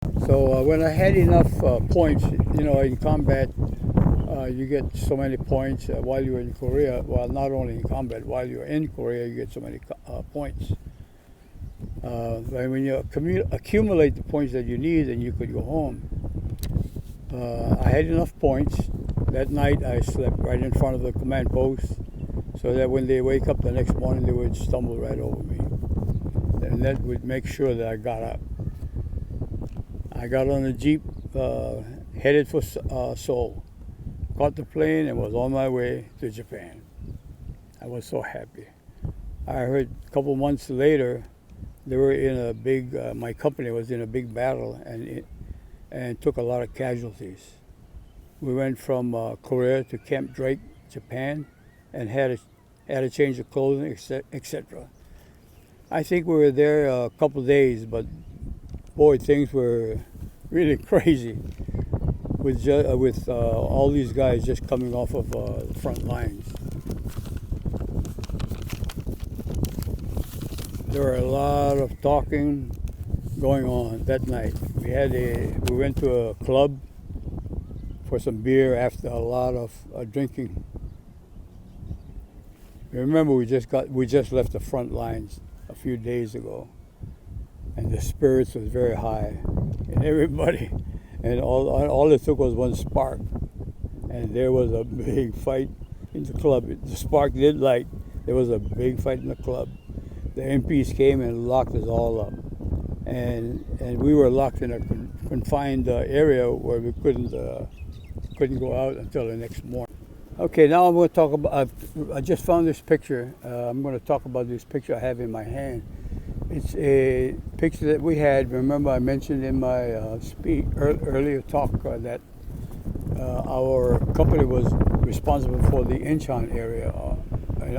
So when I had enough points, in combat, you get so many points while you're in Korea. Well, not only in combat, while you're in Korea, you get so many points. And when you accumulate the points that you need, then you could go home. I had enough points. That night, I slept right in front of the command post, so that when they wake up the next morning, they would stumble right over me, and that would make sure that I got up. I got on a jeep, headed for Seoul. Caught the plane and was on my way to Japan. I was so happy. I heard a couple months later they were in a big. My company was in a big battle and took a lot of casualties. We went from Korea to Camp Drake, Japan, and had a change of clothing, etc. I think we were there a couple of days, but boy, things were really crazy with all these guys just coming off of the front lines. There were a lot of talking going on that night. We went to a club for some beer after a lot of drinking. Remember, we just left the front lines a few days ago, and the spirits was very high, and everybody, and all it took was one spark, and there was a big fight in the club. The spark did light. There was a big fight in the club. The MPs came and locked us all up, and we were locked in a confined area where we couldn't go out until the next morning. Okay, now I'm going to talk about. I just found this picture. I'm going to talk about this picture I have in my hand. It's a picture that we had. Remember, I mentioned in my earlier talk that our company was responsible for the Incheon area in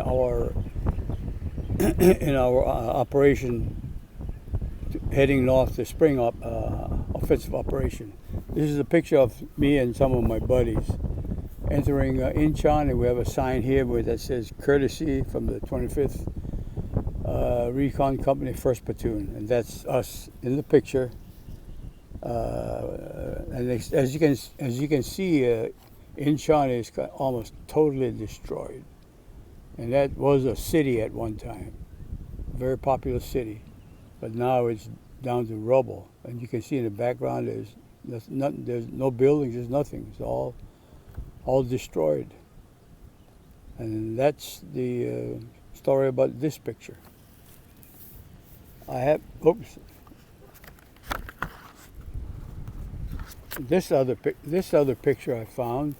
our operation heading north to spring up offensive operation. This is a picture of me and some of my buddies entering Incheon, and we have a sign here that says "Courtesy from the 25th Recon Company, 1st Platoon," and that's us in the picture. And as you can see, Incheon is almost totally destroyed, and that was a city at one time, a very popular city, but now it's down to rubble. And you can see in the background there's no buildings, there's nothing. It's all destroyed. And that's the story about this picture. I have, oops. This other picture I found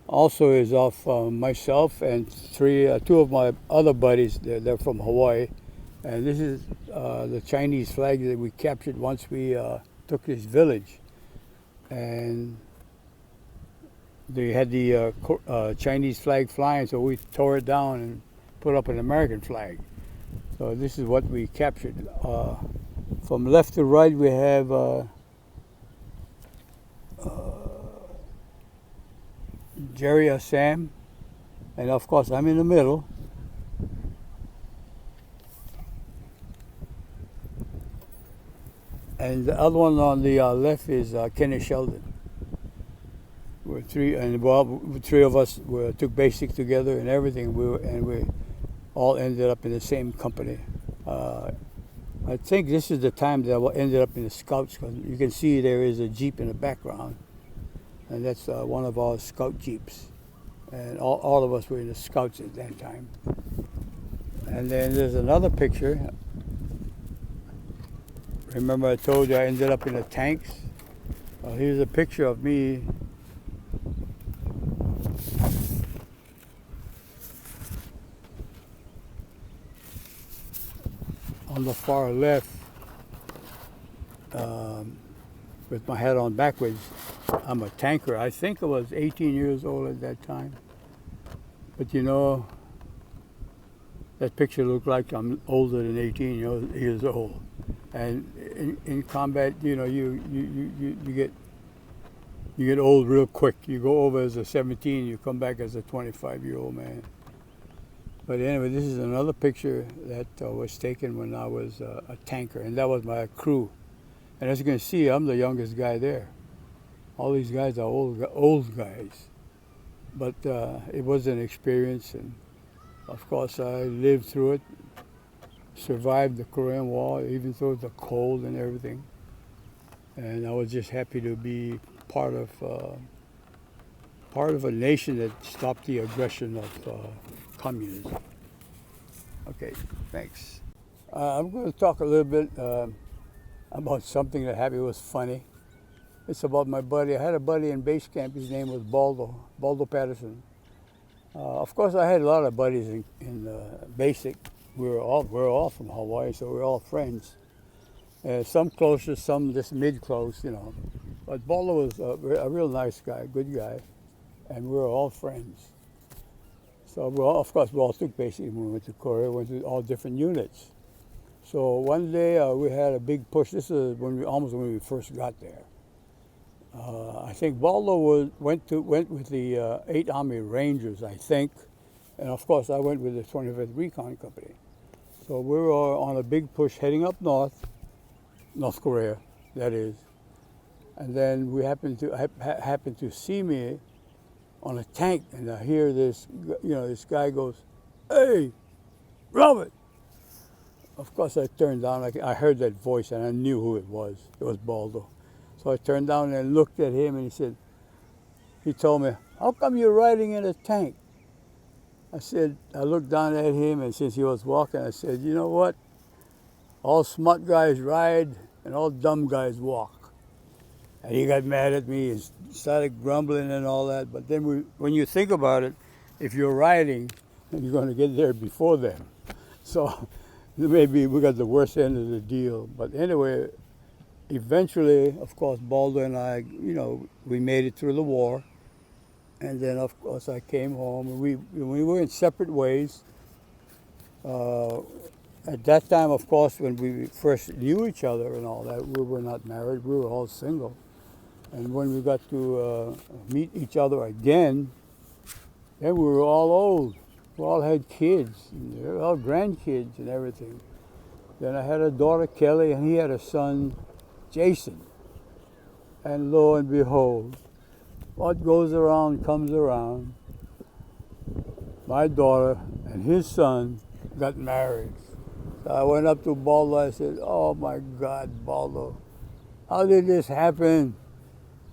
also is of myself and two of my other buddies. They're from Hawaii, and this is the Chinese flag that we captured once we took this village, and they had the Chinese flag flying, so we tore it down and put up an American flag. So this is what we captured. From left to right, we have Jerry Sam, and of course I'm in the middle. And the other one on the left is Kenny Sheldon. We're three of us took basic together and everything. We all ended up in the same company. I think this is the time that I ended up in the Scouts, because you can see there is a Jeep in the background, and that's one of our Scout Jeeps. And all of us were in the Scouts at that time. And then there's another picture. Remember I told you I ended up in the tanks? Well, here's a picture of me on the far left, with my hat on backwards. I'm a tanker. I think I was 18 years old at that time. But that picture looked like I'm older than 18 years old. And in combat, you get old real quick. You go over as a 17, you come back as a 25-year-old man. But anyway, this is another picture that was taken when I was a tanker, and that was my crew. And as you can see, I'm the youngest guy there. All these guys are old guys. But it was an experience, and of course I lived through it, survived the Korean War, even through the cold and everything. And I was just happy to be part of a nation that stopped the aggression of communism. Okay, thanks. I'm going to talk a little bit about something that happened. It was funny. It's about my buddy. I had a buddy in base camp. His name was Baldo Patterson. Of course, I had a lot of buddies in basic. We were all from Hawaii, so we were all friends. Some closer, some just mid-close, you know. But Baldo was a real nice guy, good guy, and we were all friends. So of course, we all took basic when we went to Korea. We went to all different units. So one day we had a big push. This is almost when we first got there. I think Baldo went with the 8th Army Rangers, I think, and of course I went with the 25th Recon Company. So we were on a big push heading up North Korea, that is, and then we happened to see me on a tank, and I hear this, this guy goes, "Hey, Robert!" Of course I turned down. I heard that voice, and I knew who it was. It was Baldo. So I turned down and looked at him, and he told me, "How come you're riding in a tank?" I looked down at him, and since he was walking, I said, "You know what? All smart guys ride, and all dumb guys walk." And he got mad at me and started grumbling and all that. But then when you think about it, if you're riding, you're going to get there before them. So maybe we got the worst end of the deal. But anyway, eventually, of course, Baldo and I, we made it through the war. And then, of course, I came home. We were in separate ways. At that time, of course, when we first knew each other and all that, we were not married. We were all single. And when we got to meet each other again, then we were all old. We all had kids, and all grandkids and everything. Then I had a daughter, Kelly, and he had a son, Jason. And lo and behold, what goes around comes around. My daughter and his son got married. So I went up to Baldo. I said, "Oh my God, Baldo, how did this happen?"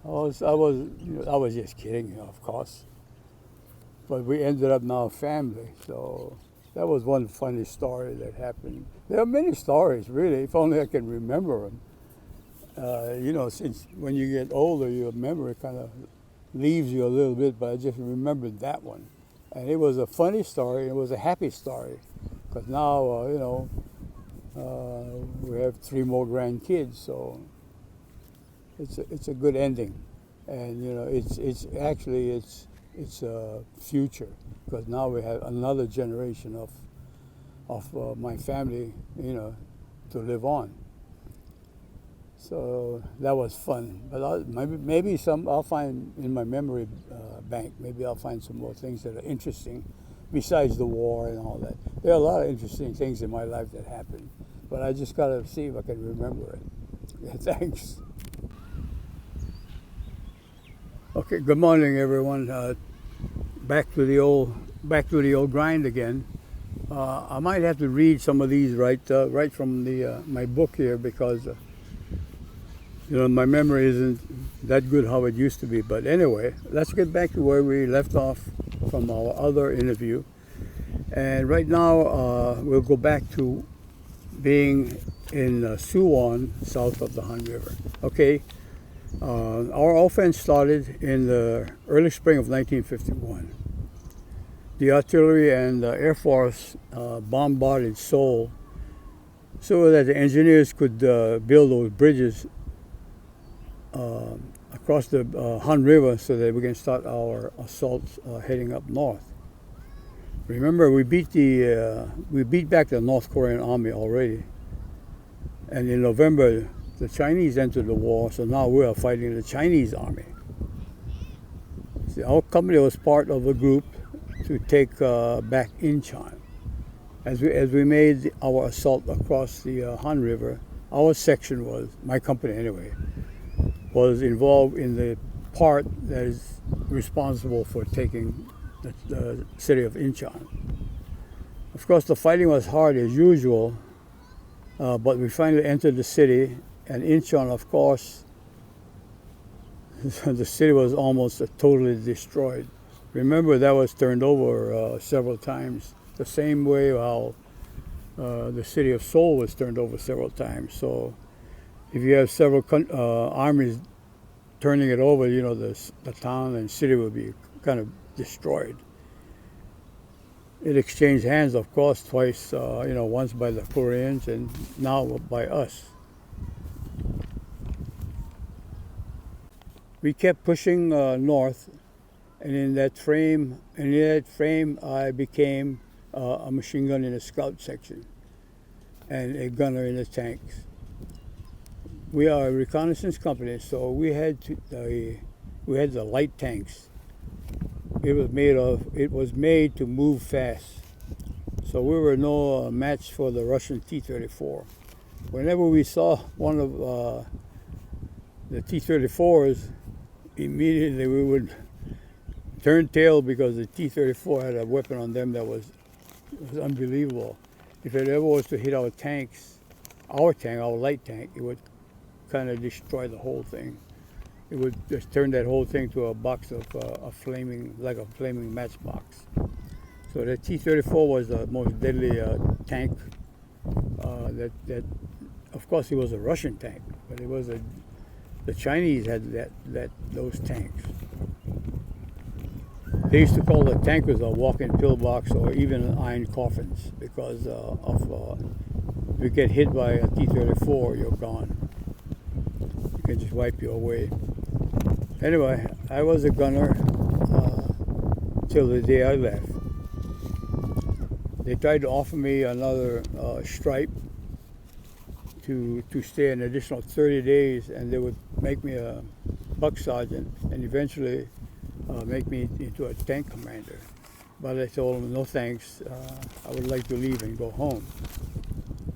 I was just kidding, of course. But we ended up now a family. So that was one funny story that happened. There are many stories, really, if only I can remember them. Since when you get older, your memory kind of leaves you a little bit, but I just remembered that one. And it was a funny story. It was a happy story, because now, we have 3 more grandkids, so it's a good ending. And, it's a future, because now we have another generation of my family, to live on. So that was fun. But maybe I'll find in my memory bank, maybe I'll find some more things that are interesting besides the war and all that. There are a lot of interesting things in my life that happened, but I just got to see if I can remember it. Yeah, thanks. Okay, good morning, everyone. Back to the old grind again. I might have to read some of these right from my book here, because my memory isn't that good how it used to be. But anyway, let's get back to where we left off from our other interview. And right now, we'll go back to being in Suwon, south of the Han River. Okay, our offense started in the early spring of 1951. The artillery and the Air Force bombarded Seoul so that the engineers could build those bridges across the Han River so that we can start our assaults heading up north. Remember, we beat back the North Korean army already, and in November the Chinese entered the war. So now we are fighting the Chinese army. See, our company was part of a group to take back Incheon. As we made our assault across the Han River, our section was, my company anyway, was involved in the part that is responsible for taking the city of Incheon. Of course, the fighting was hard as usual, but we finally entered the city, and Incheon, of course, the city was almost totally destroyed. Remember, that was turned over several times, the same way how the city of Seoul was turned over several times. So if you have several armies turning it over, you know, the town and city will be kind of destroyed. It exchanged hands, of course, twice, you know, once by the Koreans and now by us. We kept pushing north, and in that frame, I became a machine gun in a scout section and a gunner in the tanks. We are a reconnaissance company, so we had the light tanks. It was made to move fast. So we were no match for the Russian T-34. Whenever we saw one of the T-34s, immediately we would turn tail because the T-34 had a weapon on them that was unbelievable. If it ever was to hit our tanks, our light tank, it would kind of destroy the whole thing. It would just turn that whole thing to a box of like a flaming matchbox. So the T-34 was the most deadly tank. That, of course, it was a Russian tank, but it was the Chinese had those tanks. They used to call the tankers a walk-in pillbox or even iron coffins because if you get hit by a T-34, you're gone. You can just wipe you away. Anyway, I was a gunner till the day I left. They tried to offer me another stripe to stay an additional 30 days, and they would make me a buck sergeant and eventually make me into a tank commander. But I told them, no thanks, I would like to leave and go home.